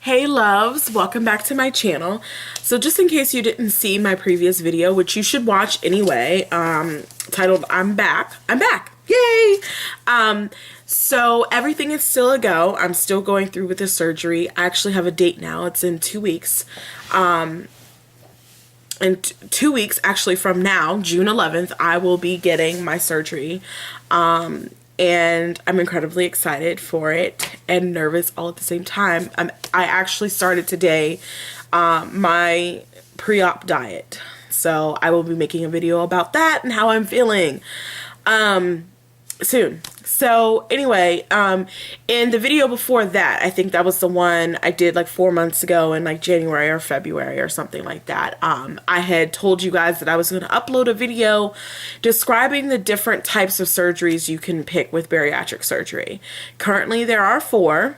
Hey loves, welcome back to my channel. So just in case you didn't see my previous video, which you should watch anyway, titled I'm back, yay! So everything is still a go. I'm still going through with the surgery. I actually have a date now. It's in 2 weeks. In 2 weeks, actually from now, June 11th, I will be getting my surgery. And I'm incredibly excited for it and nervous all at the same time. I actually started today my pre-op diet, so I will be making a video about that and how I'm feeling soon. So anyway, in the video before that, I think that was the one I did like 4 months ago in like January or February or something like that. I had told you guys that I was going to upload a video describing the different types of surgeries you can pick with bariatric surgery. Currently there are 4.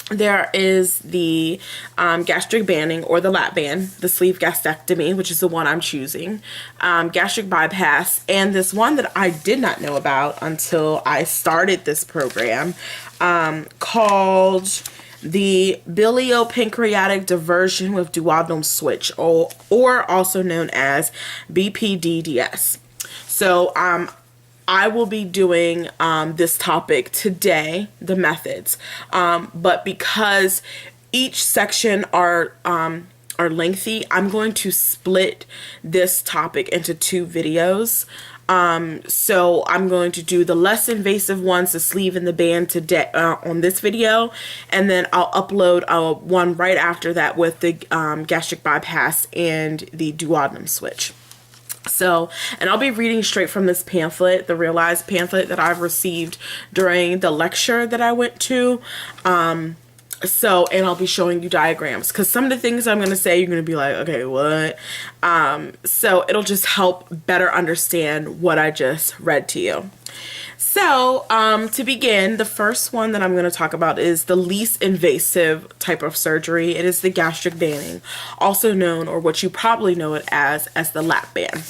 There is the gastric banning or the lap band, the sleeve gastrectomy, which is the one I'm choosing, gastric bypass, and this one that I did not know about until I started this program, called the biliopancreatic diversion with duodenum switch, or also known as BPDDS. So I will be doing this topic today, the methods, but because each section are lengthy, I'm going to split this topic into 2 videos. So I'm going to do the less invasive ones, the sleeve and the band, today on this video, and then I'll upload one right after that with the gastric bypass and the duodenum switch. So, and I'll be reading straight from this pamphlet, the Realize pamphlet that I've received during the lecture that I went to. And I'll be showing you diagrams, because some of the things I'm going to say, you're going to be like, okay, what? So it'll just help better understand what I just read to you. So, to begin, the first one that I'm going to talk about is the least invasive type of surgery. It is the gastric banning, also known, or what you probably know it as the lap band.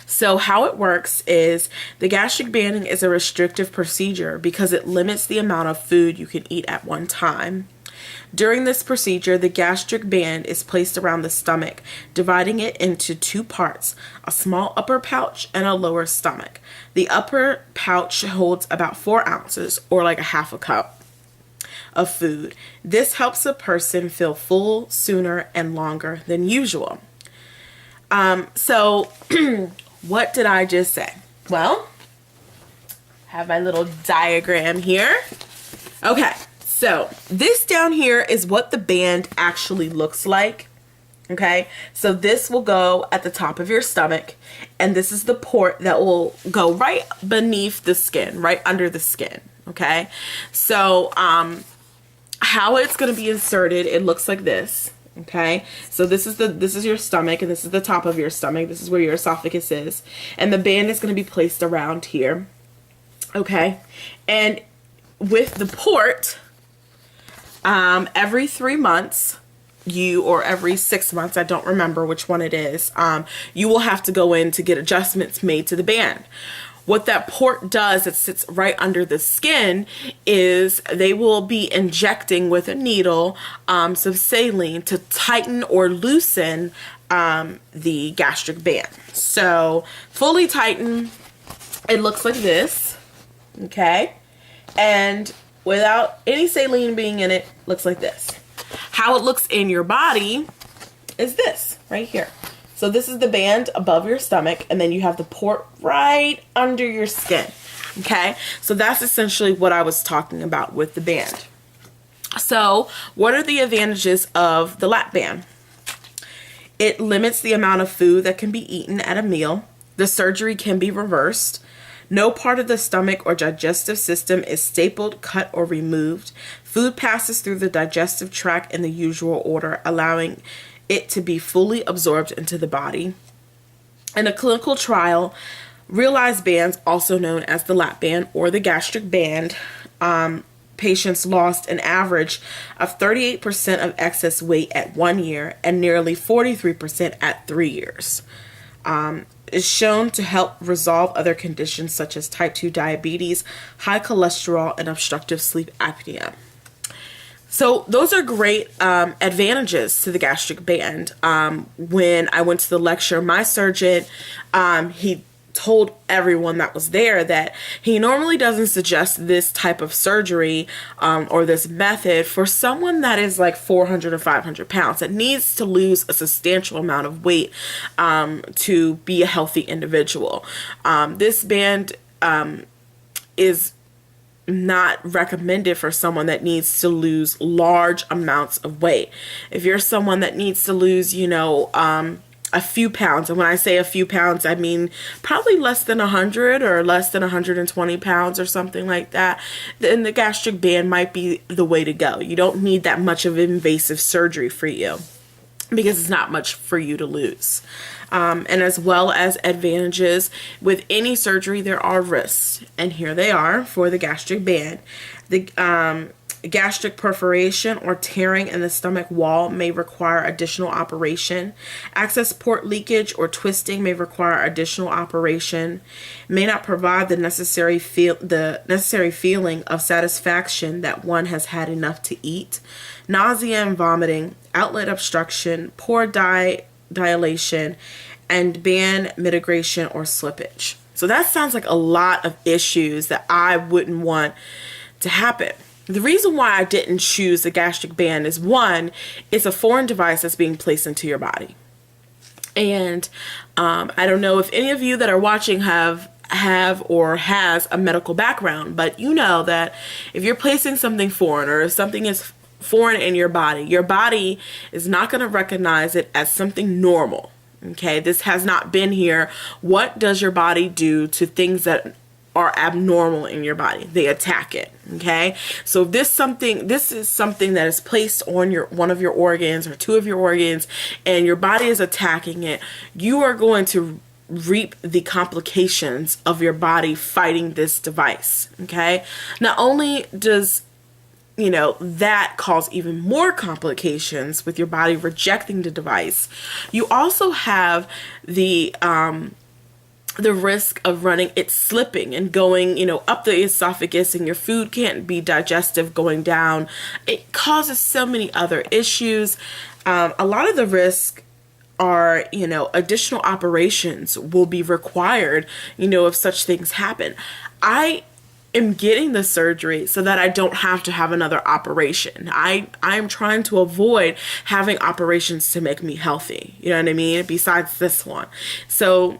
So how it works is the gastric banning is a restrictive procedure because it limits the amount of food you can eat at one time. During this procedure, the gastric band is placed around the stomach, dividing it into 2 parts, a small upper pouch and a lower stomach. The upper pouch holds about 4 ounces, or like a half a cup of food. This helps a person feel full sooner and longer than usual. What did I just say? Well, I have my little diagram here. Okay. So this down here is what the band actually looks like. Okay, so this will go at the top of your stomach, and this is the port that will go right beneath the skin, right under the skin. Okay, so how it's going to be inserted, it looks like this. Okay, so this is your stomach, and this is the top of your stomach. This is where your esophagus is, and the band is going to be placed around here. Okay, and with the port, every 3 months, or every 6 months, I don't remember which one it is, you will have to go in to get adjustments made to the band. What that port does, it sits right under the skin, is they will be injecting with a needle some saline to tighten or loosen the gastric band. So fully tighten, it looks like this, okay, and without any saline being in it, looks like this. How it looks in your body is this right here. So this is the band above your stomach, and then you have the port right under your skin. Okay, so that's essentially what I was talking about with the band. So what are the advantages of the lap band? It limits the amount of food that can be eaten at a meal. The surgery can be reversed. No part of the stomach or digestive system is stapled, cut, or removed. Food passes through the digestive tract in the usual order, allowing it to be fully absorbed into the body. In a clinical trial, Realize bands, also known as the lap band or the gastric band, patients lost an average of 38% of excess weight at 1 year and nearly 43% at 3 years. Is shown to help resolve other conditions such as type 2 diabetes, high cholesterol, and obstructive sleep apnea. So those are great advantages to the gastric band. When I went to the lecture, my surgeon, he told everyone that was there that he normally doesn't suggest this type of surgery or this method for someone that is like 400 or 500 pounds that needs to lose a substantial amount of weight to be a healthy individual. This band is not recommended for someone that needs to lose large amounts of weight. If you're someone that needs to lose, you know, a few pounds, and when I say a few pounds, I mean probably less than 100 or less than 120 pounds or something like that, then the gastric band might be the way to go. You don't need that much of invasive surgery for you because it's not much for you to lose. And as well as advantages, with any surgery there are risks, and here they are for the gastric band. The gastric perforation or tearing in the stomach wall may require additional operation. Access port leakage or twisting may require additional operation. May not provide the necessary feeling of satisfaction that one has had enough to eat. Nausea and vomiting, outlet obstruction, poor dilation, and band mitigation or slippage. So that sounds like a lot of issues that I wouldn't want to happen. The reason why I didn't choose the gastric band is, one, it's a foreign device that's being placed into your body. And I don't know if any of you that are watching have or has a medical background, but you know that if you're placing something foreign, or if something is foreign in your body is not going to recognize it as something normal. Okay, this has not been here. What does your body do to things that are abnormal in your body? They attack it. Okay, so this is something that is placed on one of your organs or two of your organs, and your body is attacking it. You are going to reap the complications of your body fighting this device. Okay, not only does that cause even more complications with your body rejecting the device, you also have the risk of running it slipping and going, up the esophagus, and your food can't be digestive going down. It causes so many other issues. A lot of the risk are, additional operations will be required, if such things happen. I am getting the surgery so that I don't have to have another operation. I'm trying to avoid having operations to make me healthy. You know what I mean? Besides this one. So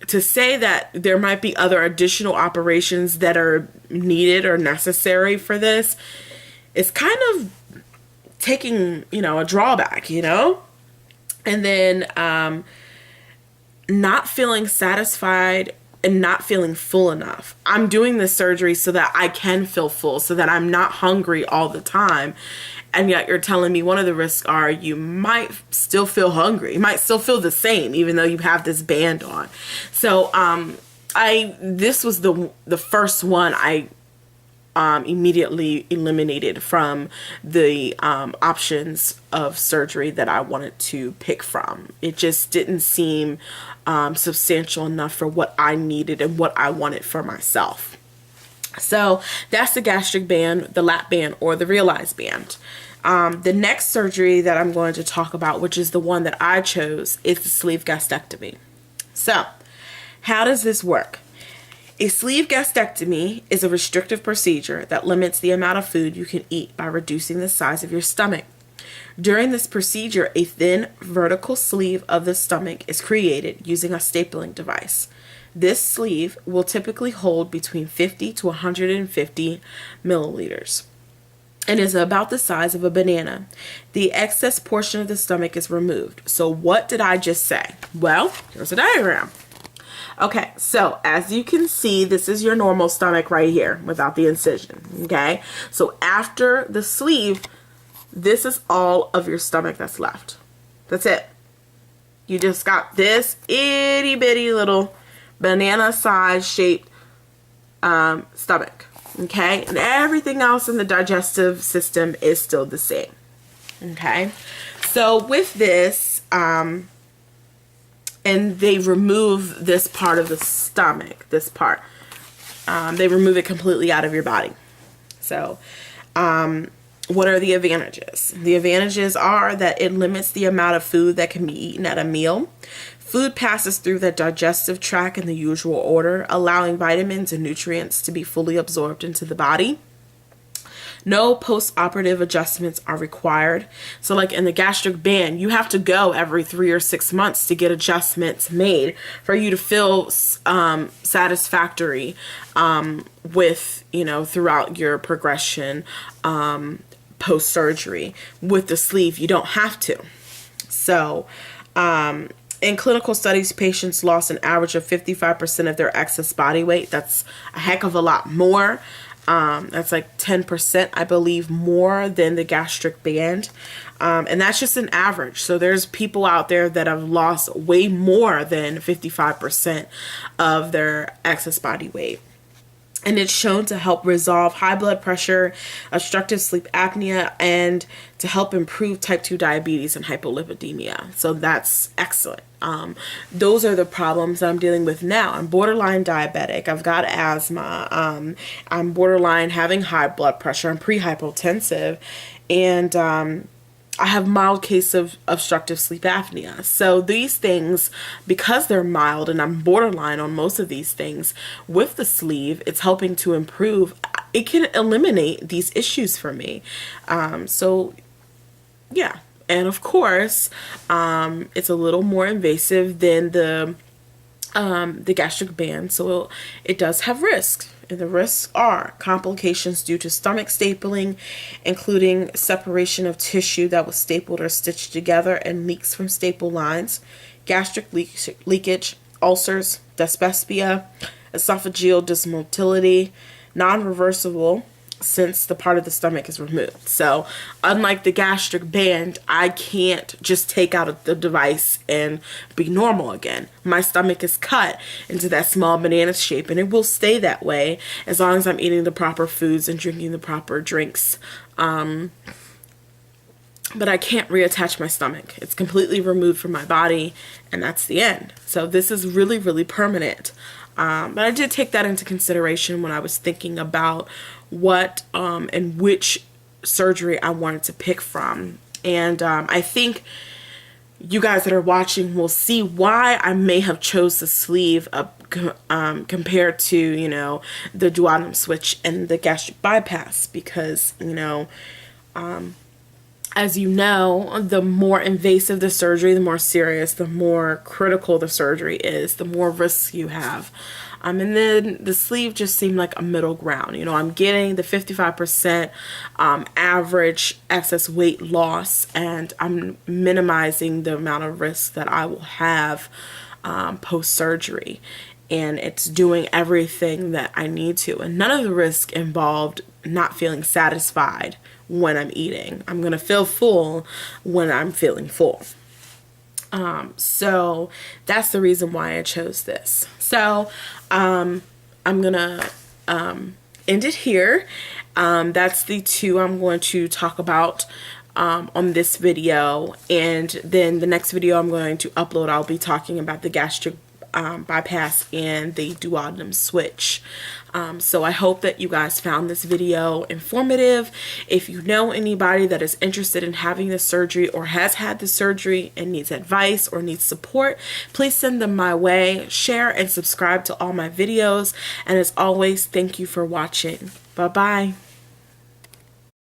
to say that there might be other additional operations that are needed or necessary for this is kind of taking, a drawback, and then not feeling satisfied and not feeling full enough. I'm doing this surgery so that I can feel full, so that I'm not hungry all the time. And yet you're telling me one of the risks are you might still feel hungry. You might still feel the same even though you have this band on. So this was the first one I immediately eliminated from the options of surgery that I wanted to pick from. It just didn't seem substantial enough for what I needed and what I wanted for myself. So that's the gastric band, the lap band, or the realized band. The next surgery that I'm going to talk about, which is the one that I chose, is the sleeve gastrectomy. So how does this work? A sleeve gastrectomy is a restrictive procedure that limits the amount of food you can eat by reducing the size of your stomach. During this procedure, a thin vertical sleeve of the stomach is created using a stapling device. This sleeve will typically hold between 50 to 150 milliliters and is about the size of a banana. The excess portion of the stomach is removed. So what did I just say? Well, here's a diagram. Okay, so as you can see, this is your normal stomach right here without the incision, okay? So after the sleeve, this is all of your stomach that's left. That's it. You just got this itty bitty little banana size shaped stomach, okay? And everything else in the digestive system is still the same, okay? So with this, and they remove this part of the stomach, this part. They remove it completely out of your body. So what are the advantages? The advantages are that it limits the amount of food that can be eaten at a meal. Food passes through the digestive tract in the usual order, allowing vitamins and nutrients to be fully absorbed into the body. No post-operative adjustments are required. So like in the gastric band, you have to go every 3 or 6 months to get adjustments made for you to feel satisfactory with, you know, throughout your progression post-surgery. With the sleeve, you don't have to. So in clinical studies, patients lost an average of 55% of their excess body weight. That's a heck of a lot more. That's like 10%, I believe, more than the gastric band. And that's just an average. So there's people out there that have lost way more than 55% of their excess body weight. And it's shown to help resolve high blood pressure, obstructive sleep apnea, and to help improve type 2 diabetes and hypolipidemia. So that's excellent. Those are the problems that I'm dealing with now. I'm borderline diabetic. I've got asthma. I'm borderline having high blood pressure. I'm pre-hypotensive. And I have mild case of obstructive sleep apnea. So these things, because they're mild and I'm borderline on most of these things, with the sleeve, it's helping to improve. It can eliminate these issues for me. So yeah. And of course, it's a little more invasive than the gastric band. So it does have risks. And the risks are complications due to stomach stapling, including separation of tissue that was stapled or stitched together and leaks from staple lines, gastric leakage, ulcers, dyspepsia, esophageal dysmotility, non-reversible since the part of the stomach is removed. So unlike the gastric band, I can't just take out the device and be normal again. My stomach is cut into that small banana shape, and it will stay that way as long as I'm eating the proper foods and drinking the proper drinks. But I can't reattach my stomach. It's completely removed from my body, and that's the end. So this is really, really permanent. But I did take that into consideration when I was thinking about what and which surgery I wanted to pick from. And I think you guys that are watching will see why I may have chose the sleeve compared to, you know, the duodenum switch and the gastric bypass, because, you know, as you know, the more invasive the surgery, the more serious, the more critical the surgery is, the more risks you have. And then the sleeve just seemed like a middle ground. You know, I'm getting the 55% average excess weight loss, and I'm minimizing the amount of risk that I will have post-surgery. And it's doing everything that I need to. And none of the risk involved not feeling satisfied when I'm eating. I'm going to feel full when I'm feeling full. So that's the reason why I chose this. So I'm going to end it here. That's the two I'm going to talk about on this video. And then the next video I'm going to upload, I'll be talking about the gastric bypass and the duodenum switch. So I hope that you guys found this video informative. If you know anybody that is interested in having this surgery or has had the surgery and needs advice or needs support, please send them my way. Share and subscribe to all my videos. And as always, thank you for watching. Bye-bye.